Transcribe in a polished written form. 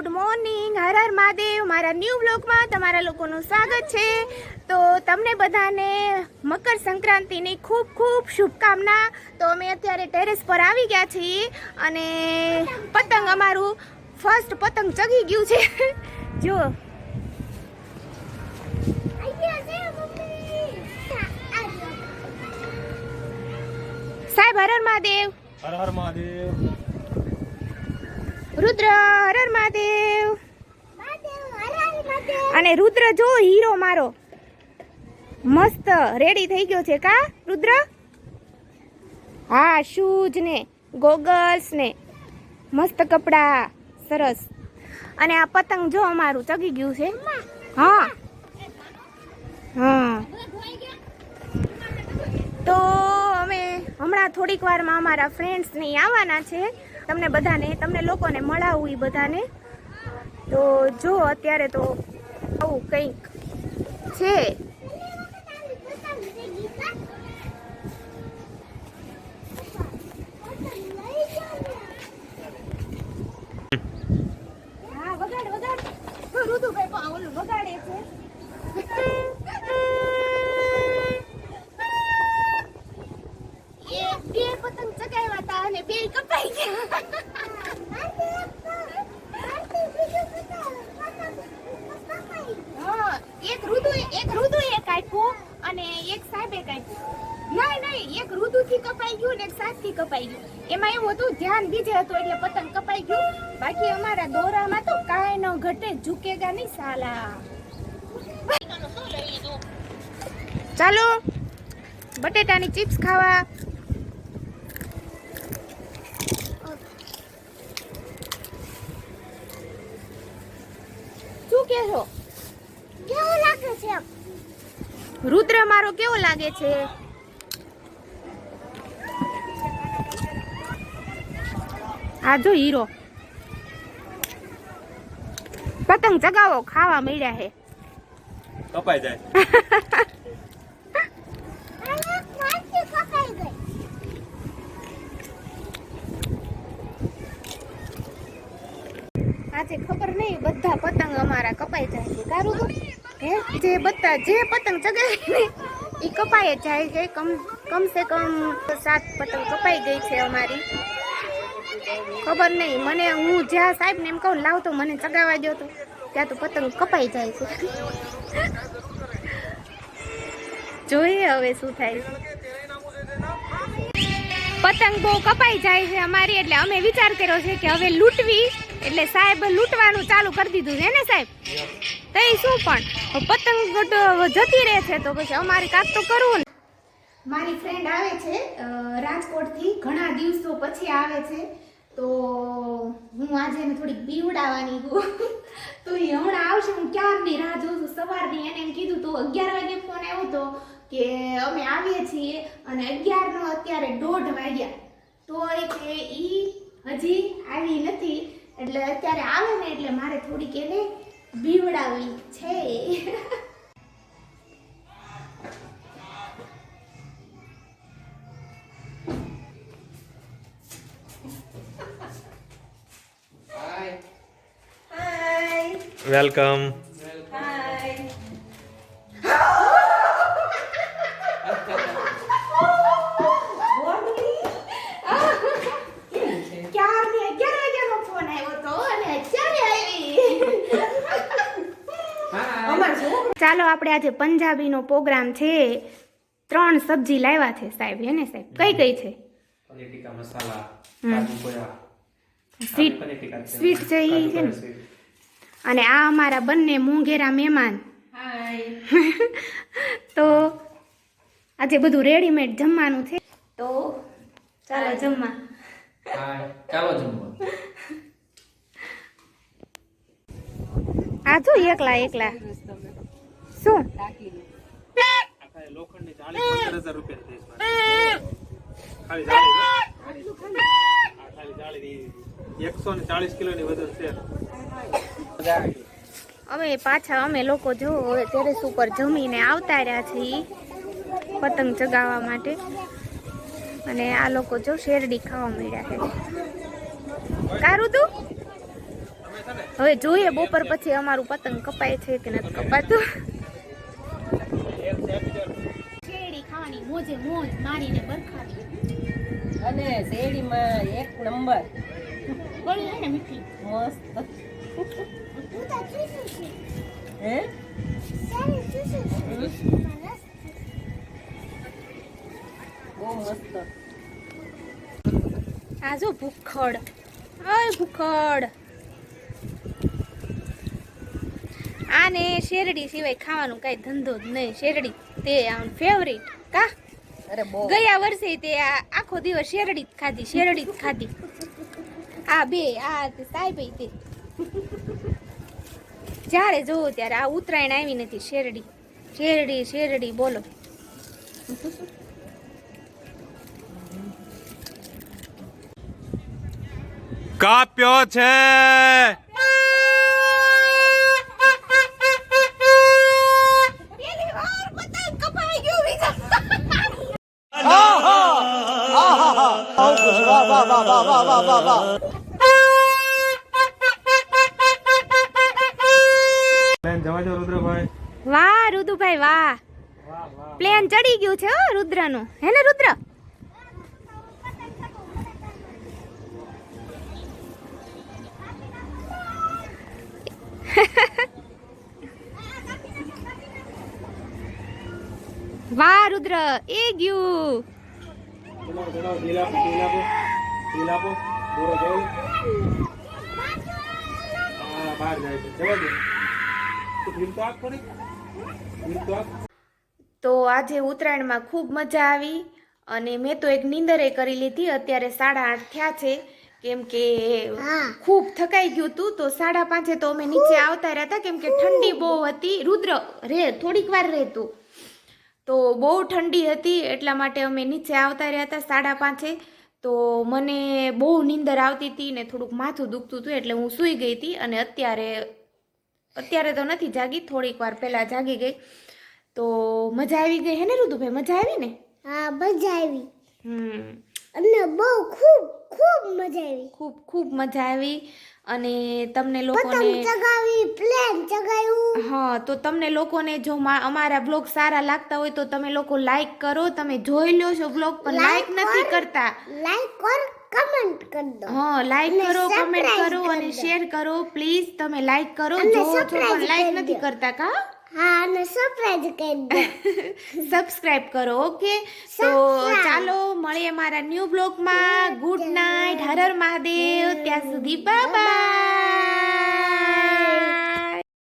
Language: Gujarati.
Good morning, Har Har Mahadev. મારા ન્યૂ બ્લોગમાં તમારા લોકોનું સ્વાગત છે। તો તમને બધાને મકર સંક્રાંતિની ખૂબ ખૂબ શુભકામના। તો અમે અત્યારે ટેરેસ પર આવી ગયા છીએ અને પતંગ અમારું ફર્સ્ટ પતંગ ચગી ગયું છે। જો સાહેબ હર હર મહાદેવ। હર હર મહાદેવ। रुद्र हर हर महादेव। અને રુદ્ર જો હીરો મારો મસ્ત રેડી થઈ ગયો છે કા રુદ્ર? હા, શૂઝ ને ગોગલ્સ ને મસ્ત કપડા સરસ। અને આ પતંગ જો અમારું ચગી ગયું છે। હા હા, તો અમે હમણાં થોડીક વારમાં અમારા ફ્રેન્ડ્સ ને આવવાના છે। તમને લોકોને મળાવું ઈ બધાને। તો જો અત્યારે તો આવું કંઈક છે। હા, વગાડ રુદુભાઈ ઓલું વગાડે છે। બે પતંગ ચગાવ્યા હતા અને બે કપાઈ ગયા। એક રુદુએ કાપ્યું અને એક સાહેબે કાપ્યું। નહીં એક રુદુ થી કપાઈ ગયું ને એક સાહેબ થી કપાઈ ગયું। એમાં એવું હતું ધ્યાન બીજે હતું એટલે પતંગ કપાઈ ગયું। બાકી અમારા દોરામાં તો કાંઈ ન ઘટે, ઝુકેગા નહીં સાલા। ચાલો બટેટાની ચિપ્સ ખાવા। શું કે છો? કેવો લાગે છે રુદ્ર મારો? કેવો લાગે છે? આ જો હીરો પતંગ ચગાવો ખાવા મળ્યા હે। કપાઈ જાય। આજે ખબર નહીં બધા પતંગ અમારા કપાઈ જાય છે તારું તો હે? જે પતંગ ચગાવે એ કપાઈ જાય છે। કમ સે કમ 7 પતંગ કપાઈ ગઈ છે અમારી। ખબર નહીં મને, હું જ્યાં સાહેબ ને એમ કહું લાવ તો મને ચગાવવા દો તો ત્યાં તો પતંગ કપાઈ જાય છે। જોઈએ હવે શું થાય। પતંગ બહુ કપાઈ જાય છે અમારી, એટલે અમે વિચાર કર્યો છે કે હવે લૂંટવી, એટલે સાહેબ લૂંટવાનું ચાલુ કરી દીધું છે ને સાહેબ? તો શું પણ પતંગ જતી રહે છે તો પછી અમારે કાંક તો કરવું ને। મારી ફ્રેન્ડ આવે છે રાજકોટથી, ઘણા દિવસો પછી આવે છે। તો હું આજે એને થોડીક બીવડાવવાની છું। તો એ હમણાં આવશે, હું ક્યારની રાહ જોઉં છું સવારની। એને એમ કીધું તો 11 વાગે ફોન આવ્યો હતો કે અમે આવીએ છીએ અને 11 નો અત્યારે 1:30 વાગ્યા। તો એ કે ઈ હજી આવી નથી, એટલે અત્યારે આવે ને એટલે મારે થોડીક એને બીવડાવી છે। વેલકમ। ચાલો આપણે આજે પંજાબીનો પ્રોગ્રામ છે। 3 સબ્જી લાવ્યા છે સાહેબ, હે ને સાહેબ? કઈ છે? પનીર ટીકા મસાલા, કાજુ કોયા, સ્વીટ છે ઈ છે ને? અને આ અમારા બંને મોંઘેરા મહેમાન। તો આજે બધું રેડીમેડ જમવાનું છે, તો ચાલો જમવા। ચાલો જમવા। આ જો એકલા શું લોખંડની જાળી 15,000 રૂપિયા ખાલી જાળી 140 કિલોની વજન છે। અમે પાછા અમે લોકો જો હવે ટેરેસ ઉપર જમીને આવતા રહ્યા છીએ પતંગ ચગાવવા માટે। અને આ લોકો જો શેરડી ખાવા મળ્યા છે। કારું તું હવે જોઈએ બપોર પછી અમારું પતંગ કપાય છે કે નથી કપાતું. શેરડી ખાવાની મોજે મોજ મારીને બરખાવી. અને શેરડીમાં એક નંબર ગળી હે ને મીઠી મસ્ત. હે બહુ મસ્ત. આ જો ભૂખડ ઓય ભૂખડ આને શેરડી સિવાય ખાવાનું કઈ ધંધો જ નહીં. શેરડી તે આમ ફેવરિટ કા. અરે બહુ. ગયા વર્ષે તે આખો દિવસ શેરડી જ ખાધી, શેરડી જ ખાધી. આ બે આ તે સાહેબ તે જ્યારે જોવો ત્યારે આ ઉત્તરાયણ આવી નથી શેરડી શેરડી શેરડી બોલો. કાપ્યો છે. પેલી વાર પતંગ કપાઈ ગયો બીજા. પ્લેન જવા દો રુદ્રભાઈ. વાહ રુદુભાઈ વાહ. પ્લેન ચડી ગયું છે હો રુદ્રનું, હે ને રુદ્ર? વાહ રુદ્ર એ ગયું. ચલો ચલો ઢીલ આપો ઢીલ આપો ઢીલ આપો. દોરો જોઈ. હા બહાર જાય છે. જવા દો. તું ઢીલ તો આપ થોડી. ઢીલ તો આપ. તો આજે ઉત્તરાયણમાં ખૂબ મજા આવી અને મેં તો એક નીંદરે કરી લીધી. અત્યારે 8:30 થયા છે કેમ કે ખૂબ થકાઈ ગયું હતું. તો 5:30 તો અમે નીચે આવતા રહ્યા હતા કેમ કે ઠંડી બહુ હતી. રુદ્ર રે થોડીક વાર રહેતું તો બહુ ઠંડી હતી એટલા માટે અમે નીચે આવતા રહ્યા હતા 5:30. તો મને બહુ નીંદર આવતી હતી ને થોડુંક માથું દુખતું હતું એટલે હું સૂઈ ગઈ હતી અને અત્યારે તો નથી જાગી, થોડીક વાર પહેલાં જાગી ગઈ. તો મજા આવી ગઈ હે ને રુદુભાઈ? મજા આવી ને? હા મજા આવી. હમ અમને બહુ ખૂબ ખૂબ મજા આવી. ખૂબ ખૂબ મજા આવી. અને તમને લોકોને પતંગ ચગાવી, પ્લેન ચગાવ્યું. હા તો તમને લોકોને જો અમારા બ્લોગ સારા લાગતા હોય તો તમે લોકો લાઈક કરો. તમે જોઈ લો છો બ્લોગ પણ લાઈક નથી કરતા. લાઈક ઓર કમેન્ટ કરી દો. હા લાઈક અને કરો, કમેન્ટ subscribe કરો અને કરી દો. શેર કરો પ્લીઝ. તમે લાઈક કરો, અને જોવો છો subscribe પણ લાઈક કરી નથી દો. કરતા કા. હા અને સરપ્રાઈઝ કરી દો. સબસ્ક્રાઇબ કરો. ઓકે તો ચાલો મળીએ મારા ન્યૂ બ્લોગમાં. Good night, Har Har Mahadev. ત્યાં સુધી બાય બાય.